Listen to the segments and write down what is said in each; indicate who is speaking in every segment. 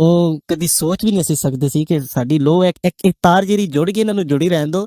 Speaker 1: ਉਹ ਕਦੀ ਸੋਚ ਵੀ ਨਹੀਂ ਅਸੀਂ ਸਕਦੇ ਸੀ ਕਿ ਸਾਡੀ ਲੋ ਇੱਕ ਤਾਰ ਜਿਹੜੀ ਜੁੜ ਗਈ ਇਹਨਾਂ ਨੂੰ ਜੁੜੀ ਰਹਿਣ ਦੋ।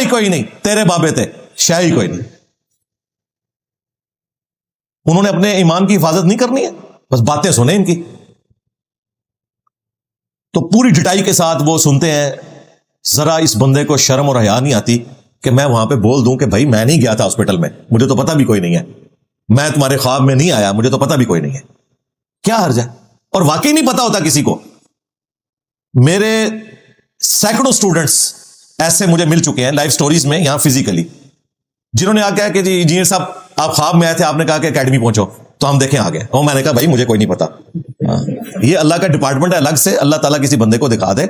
Speaker 2: ہی کوئی نہیں، تیرے بابے تھے، شے ہی کوئی نہیں. انہوں نے اپنے ایمان کی حفاظت نہیں کرنی ہے، بس باتیں سنیں ان کی. تو پوری ڈٹائی کے ساتھ وہ سنتے ہیں. ذرا اس بندے کو شرم اور حیا نہیں آتی کہ میں وہاں پہ بول دوں کہ بھائی میں نہیں گیا تھا ہاسپٹل میں، مجھے تو پتہ بھی کوئی نہیں ہے، میں تمہارے خواب میں نہیں آیا، مجھے تو پتہ بھی کوئی نہیں ہے. کیا حرج ہے؟ اور واقعی نہیں پتا ہوتا کسی کو. میرے سینکڑوں سٹوڈنٹس ایسے مجھے مل چکے ہیں لائف سٹوریز میں یہاں فزیکلی، جنہوں نے آ کہا کہ جی انجینئر صاحب آپ خواب میں آئے تھے، آپ نے کہا کہ اکیڈمی پہنچو، تو ہم دیکھیں آگے. اور میں نے کہا بھائی مجھے کوئی نہیں پتا. یہ اللہ کا ڈپارٹمنٹ ہے الگ سے. اللہ تعالیٰ کسی بندے کو دکھا دے.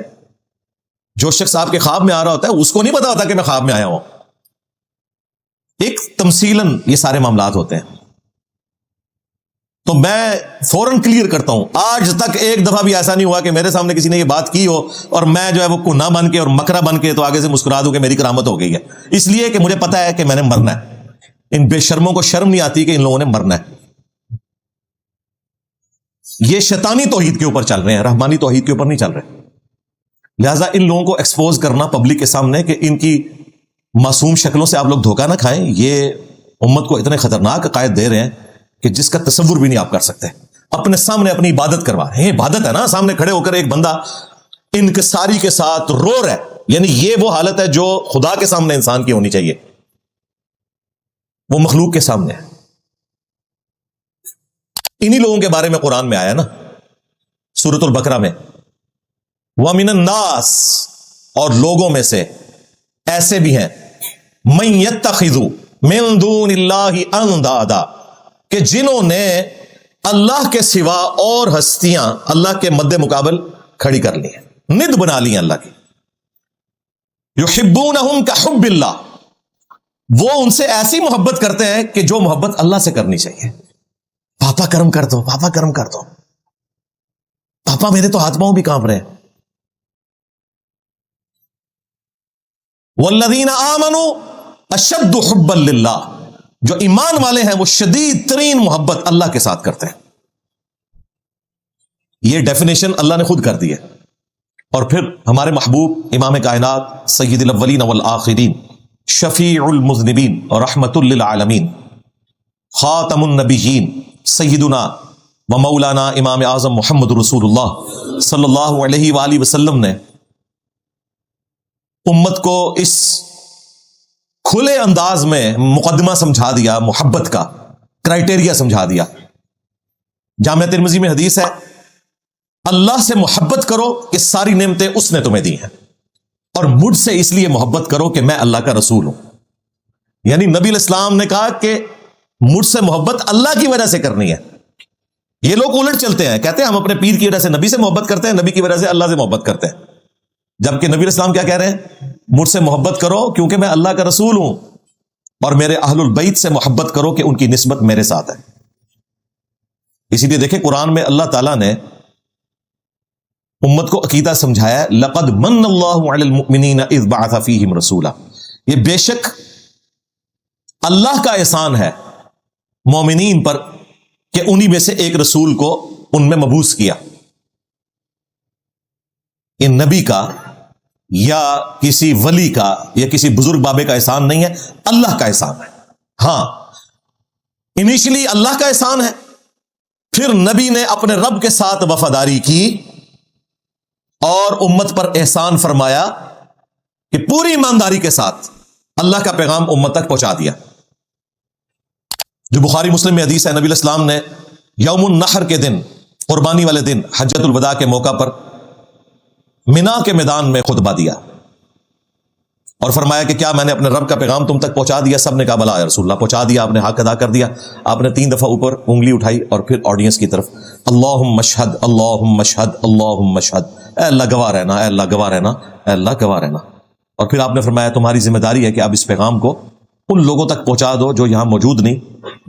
Speaker 2: جو شخص آپ کے خواب میں آ رہا ہوتا ہے اس کو نہیں پتا ہوتا کہ میں خواب میں آیا ہوں. ایک تمثیلاً یہ سارے معاملات ہوتے ہیں. تو میں فوراً کلیئر کرتا ہوں، آج تک ایک دفعہ بھی ایسا نہیں ہوا کہ میرے سامنے کسی نے یہ بات کی ہو اور میں جو ہے وہ کنہ بن کے اور مکرا بن کے تو آگے سے مسکرا دوں کہ میری کرامت ہو گئی ہے. اس لیے کہ مجھے پتا ہے کہ میں نے مرنا ہے. ان بے شرموں کو شرم نہیں آتی کہ ان لوگوں نے مرنا ہے. یہ شیطانی توحید کے اوپر چل رہے ہیں، رحمانی توحید کے اوپر نہیں چل رہے. لہٰذا ان لوگوں کو ایکسپوز کرنا پبلک کے سامنے کہ ان کی معصوم شکلوں سے آپ لوگ دھوکہ نہ کھائیں، یہ امت کو اتنے خطرناک عقائد دے رہے ہیں کہ جس کا تصور بھی نہیں آپ کر سکتے. اپنے سامنے اپنی عبادت کروا رہے ہیں. عبادت ہے نا، سامنے کھڑے ہو کر ایک بندہ انکساری کے ساتھ رو رہا ہے، یعنی یہ وہ حالت ہے جو خدا کے سامنے انسان کی ہونی چاہیے، وہ مخلوق کے سامنے ہے. انہی لوگوں کے بارے میں قرآن میں آیا نا سورۃ البقرہ میں، وَمِنَ النَّاسِ، اور لوگوں میں سے ایسے بھی ہیں، مَن يَتَّخِذُ مِن دُونِ اللَّهِ أَندَادًا، کہ جنہوں نے اللہ کے سوا اور ہستیاں اللہ کے مد مقابل کھڑی کر لی ہیں، ند بنا لی ہیں اللہ کی. يُحِبُّونَهُمْ كَحُبِّ اللَّهِ، وہ ان سے ایسی محبت کرتے ہیں کہ جو محبت اللہ سے کرنی چاہیے. پاپا کرم کر دو، پاپا کرم کر دو، پاپا میرے تو ہاتھ پاؤں بھی کانپ رہے ہیں. وَالَّذِينَ آمَنُوا أَشَدُّ حُبًّا لِلَّهِ، جو ایمان والے ہیں وہ شدید ترین محبت اللہ کے ساتھ کرتے ہیں. یہ ڈیفینیشن اللہ نے خود کر دی ہے. اور پھر ہمارے محبوب امام کائنات سید الاولین والآخرین، شفیع المذنبین اور رحمت للعالمین، خاتم النبیین، سیدنا و مولانا امام اعظم محمد رسول اللہ صلی اللہ علیہ وآلہ وسلم نے امت کو اس کھلے انداز میں مقدمہ سمجھا دیا، محبت کا کرائٹیریا سمجھا دیا. جامع ترمذی میں حدیث ہے، اللہ سے محبت کرو کہ ساری نعمتیں اس نے تمہیں دی ہیں، اور مجھ سے اس لیے محبت کرو کہ میں اللہ کا رسول ہوں. یعنی نبی علیہ السلام نے کہا کہ مجھ سے محبت اللہ کی وجہ سے کرنی ہے. یہ لوگ الٹ چلتے ہیں، کہتے ہیں ہم اپنے پیر کی وجہ سے نبی سے محبت کرتے ہیں، نبی کی وجہ سے اللہ سے محبت کرتے ہیں. جبکہ نبی علیہ السلام کیا کہہ رہے ہیں؟ مجھ سے محبت کرو کیونکہ میں اللہ کا رسول ہوں، اور میرے اہل البیت سے محبت کرو کہ ان کی نسبت میرے ساتھ ہے. اسی لیے دیکھیں قرآن میں اللہ تعالیٰ نے امت کو عقیدہ سمجھایا، لقد من اللہ علی المؤمنین اذ بعث فیہم رسولا، یہ بے شک اللہ کا احسان ہے مومنین پر کہ انہی میں سے ایک رسول کو ان میں مبعوث کیا. ان نبی کا یا کسی ولی کا یا کسی بزرگ بابے کا احسان نہیں ہے، اللہ کا احسان ہے. ہاں انیشلی اللہ کا احسان ہے، پھر نبی نے اپنے رب کے ساتھ وفاداری کی اور امت پر احسان فرمایا کہ پوری ایمانداری کے ساتھ اللہ کا پیغام امت تک پہنچا دیا. جو بخاری مسلم میں حدیث ہے، نبی علیہ السلام نے یوم النحر کے دن، قربانی والے دن، حجۃ الوداع کے موقع پر مینا کے میدان میں خطبہ دیا اور فرمایا کہ کیا میں نے اپنے رب کا پیغام تم تک پہنچا دیا؟ سب نے کہا بلا یا رسول اللہ، پہنچا دیا، آپ نے حق ادا کر دیا. آپ نے 3 دفعہ اوپر انگلی اٹھائی اور پھر آڈینس کی طرف، اللہم اشہد، اللہم اشہد، اللہم اشہد، اے اللہ گواہ رہنا، اے اللہ گواہ رہنا، اے اللہ گواہ رہنا. اور پھر آپ نے فرمایا تمہاری ذمہ داری ہے کہ آپ اس پیغام کو ان لوگوں تک پہنچا دو جو یہاں موجود نہیں.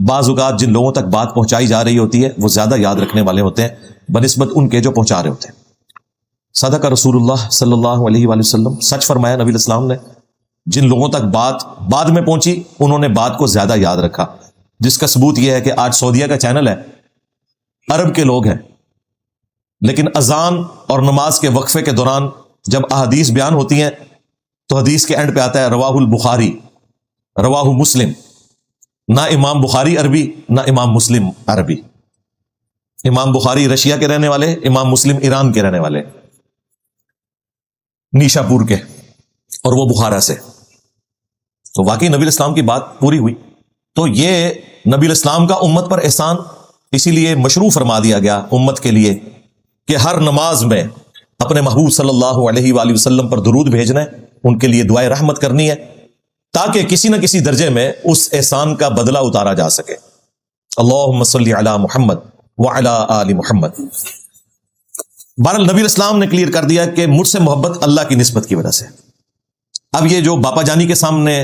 Speaker 2: بعض اوقات جن لوگوں تک بات پہنچائی جا رہی ہوتی ہے وہ زیادہ یاد رکھنے والے ہوتے ہیں بنسبت ان کے جو پہنچا رہے ہوتے ہیں. صدق رسول اللہ صلی اللہ علیہ وآلہ وسلم، سچ فرمایا نبی علیہ السلام نے. جن لوگوں تک بات بعد میں پہنچی انہوں نے بات کو زیادہ یاد رکھا، جس کا ثبوت یہ ہے کہ آج سعودیہ کا چینل ہے، عرب کے لوگ ہیں، لیکن اذان اور نماز کے وقفے کے دوران جب احادیث بیان ہوتی ہیں تو حدیث کے اینڈ پہ آتا ہے رواہ البخاری رواہ مسلم. نہ امام بخاری عربی نہ امام مسلم عربی. امام بخاری رشیا کے رہنے والے, امام مسلم ایران کے رہنے والے, نیشا پور کے, اور وہ بخارا سے. تو واقعی نبی الاسلام کی بات پوری ہوئی. تو یہ نبی الاسلام کا امت پر احسان اسی لیے مشروع فرما دیا گیا امت کے لیے کہ ہر نماز میں اپنے محبوب صلی اللہ علیہ وآلہ وسلم پر درود بھیجنا ہے, ان کے لیے دعائے رحمت کرنی ہے, تاکہ کسی نہ کسی درجے میں اس احسان کا بدلہ اتارا جا سکے. اللہم صلی علی محمد وعلی آل محمد. بہرحال نبی الاسلام نے کلیئر کر دیا کہ مجھ سے محبت اللہ کی نسبت کی وجہ سے. اب یہ جو باپا جانی کے سامنے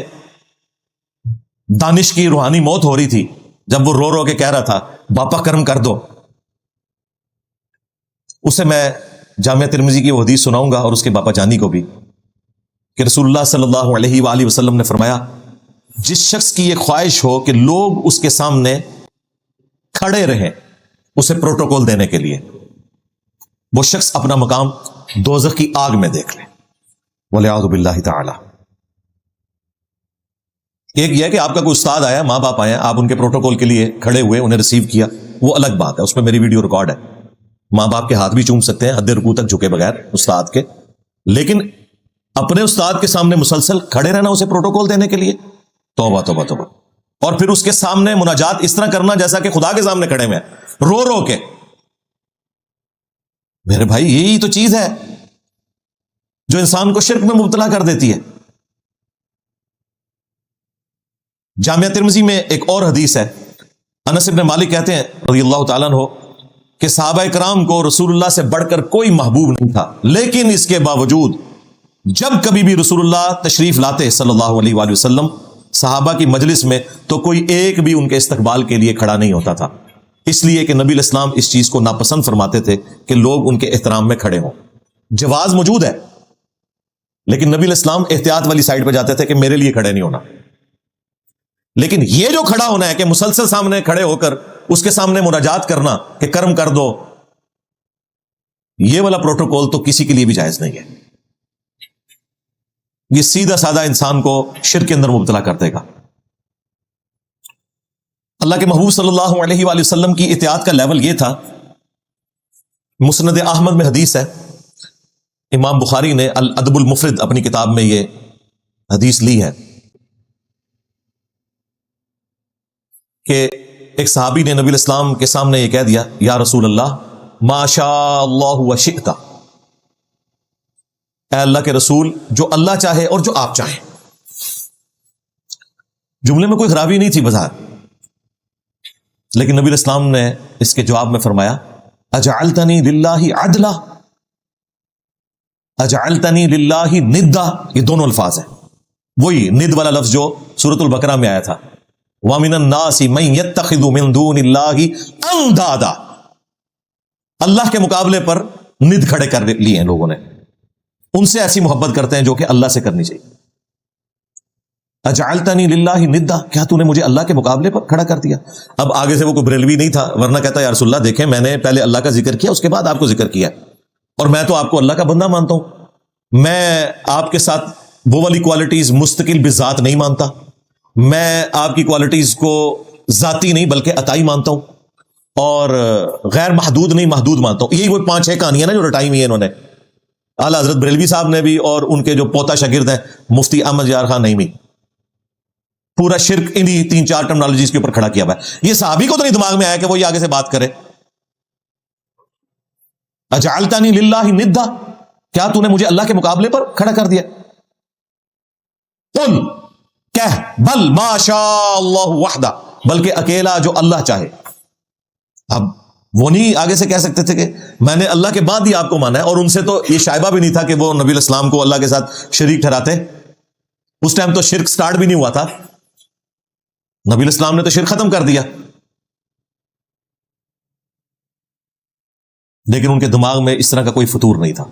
Speaker 2: دانش کی روحانی موت ہو رہی تھی, جب وہ رو رو کے کہہ رہا تھا باپا کرم کر دو, اسے میں جامعہ ترمذی کی وہ حدیث سناؤں گا اور اس کے باپا جانی کو بھی, کہ رسول اللہ صلی اللہ علیہ وآلہ وسلم نے فرمایا جس شخص کی یہ خواہش ہو کہ لوگ اس کے سامنے کھڑے رہیں اسے پروٹوکول دینے کے لیے, وہ شخص اپنا مقام دوزخ کی آگ میں دیکھ لے. وَلِعَوْذُ بِاللَّهِ تعالی. ایک یہ ہے کہ آپ کا کوئی استاد آیا, ماں باپ آئے, آپ ان کے پروٹوکول کے لیے کھڑے ہوئے, انہیں ریسیو کیا, وہ الگ بات ہے, اس میں میری ویڈیو ریکارڈ ہے. ماں باپ کے ہاتھ بھی چوم سکتے ہیں حد رکوع تک جھکے بغیر استاد کے, لیکن اپنے استاد کے سامنے مسلسل کھڑے رہنا اسے پروٹوکول دینے کے لیے, توبہ توبہ توبہ. اور پھر اس کے سامنے مناجات اس طرح کرنا جیسا کہ خدا کے سامنے کھڑے ہوئے ہیں, رو رو کے. میرے بھائی یہی تو چیز ہے جو انسان کو شرک میں مبتلا کر دیتی ہے. جامعہ ترمذی میں ایک اور حدیث ہے, انس بن مالک کہتے ہیں رضی اللہ تعالیٰ عنہ کہ صحابہ کرام کو رسول اللہ سے بڑھ کر کوئی محبوب نہیں تھا, لیکن اس کے باوجود جب کبھی بھی رسول اللہ تشریف لاتے صلی اللہ علیہ وآلہ وسلم صحابہ کی مجلس میں, تو کوئی ایک بھی ان کے استقبال کے لیے کھڑا نہیں ہوتا تھا, اس لیے کہ نبی الاسلام اس چیز کو ناپسند فرماتے تھے کہ لوگ ان کے احترام میں کھڑے ہوں. جواز موجود ہے, لیکن نبی الاسلام احتیاط والی سائڈ پہ جاتے تھے کہ میرے لیے کھڑے نہیں ہونا. لیکن یہ جو کھڑا ہونا ہے کہ مسلسل سامنے کھڑے ہو کر اس کے سامنے مناجات کرنا کہ کرم کر دو, یہ والا پروٹوکول تو کسی کے لیے بھی جائز نہیں ہے. یہ سیدھا سادہ انسان کو شرک کے اندر مبتلا کر دے گا. اللہ کے محبوب صلی اللہ علیہ وآلہ وسلم کی اطاعت کا لیول یہ تھا. مسند احمد میں حدیث ہے, امام بخاری نے الادب المفرد اپنی کتاب میں یہ حدیث لی ہے کہ ایک صحابی نے نبی الاسلام کے سامنے یہ کہہ دیا یا رسول اللہ ما شاء اللہ وشئت, اے اللہ کے رسول جو اللہ چاہے اور جو آپ چاہیں. جملے میں کوئی خرابی نہیں تھی بظاہر, لیکن نبی الاسلام نے اس کے جواب میں فرمایا اجعلتنی للہ عدلا اجعلتنی للہ ندا. یہ دونوں الفاظ ہیں, وہی ند والا لفظ جو سورۃ البقرہ میں آیا تھا وَمِنَ النَّاسِ مَن يَتَّخِذُ مِن دُونِ اللَّهِ أَنْدَادًا. اللہ کے مقابلے پر ند کھڑے کر لیے ہیں لوگوں نے, ان سے ایسی محبت کرتے ہیں جو کہ اللہ سے کرنی چاہیے. اجعلتنی للہ ندا, کیا تو نے مجھے اللہ کے مقابلے پر کھڑا کر دیا. اب آگے سے وہ کوئی بریلوی نہیں تھا, ورنہ کہتا یا رسول اللہ دیکھیں میں نے پہلے اللہ کا ذکر کیا اس کے بعد آپ کو ذکر کیا, اور میں تو آپ کو اللہ کا بندہ مانتا ہوں, میں آپ کے ساتھ وہ والی کوالٹیز مستقل بذات نہیں مانتا, میں آپ کی کوالٹیز کو ذاتی نہیں بلکہ عطائی مانتا ہوں, اور غیر محدود نہیں محدود مانتا ہوں. یہی وہ 5-6 کہانیاں نا جو رٹائی ہوئی ہیں انہوں نے, اعلیٰ حضرت بریلوی صاحب نے بھی اور ان کے جو پوتا شاگرد ہیں مفتی احمد یار خان نعیمی, پورا شرک انہی 3-4 ٹرمنالوجیز کے اوپر کھڑا کیا ہوا ہے. یہ صحابی کو تو نہیں دماغ میں آیا کہ وہ یہ آگے سے بات کرے. اجعلتنی للہ ندا, کیا تو نے مجھے اللہ کے مقابلے پر کھڑا کر دیا. قل, کہہ, بل ما شاء اللہ وحدہ, بلکہ اکیلا جو اللہ چاہے. اب وہ نہیں آگے سے کہہ سکتے تھے کہ میں نے اللہ کے بعد ہی آپ کو مانا ہے, اور ان سے تو یہ شائبہ بھی نہیں تھا کہ وہ نبی الاسلام کو اللہ کے ساتھ شریک ٹھہراتے. اس ٹائم تو شرک سٹارٹ بھی نہیں ہوا تھا, نبی الاسلام نے تو شرک ختم کر دیا, لیکن ان کے دماغ میں اس طرح کا کوئی فطور نہیں تھا.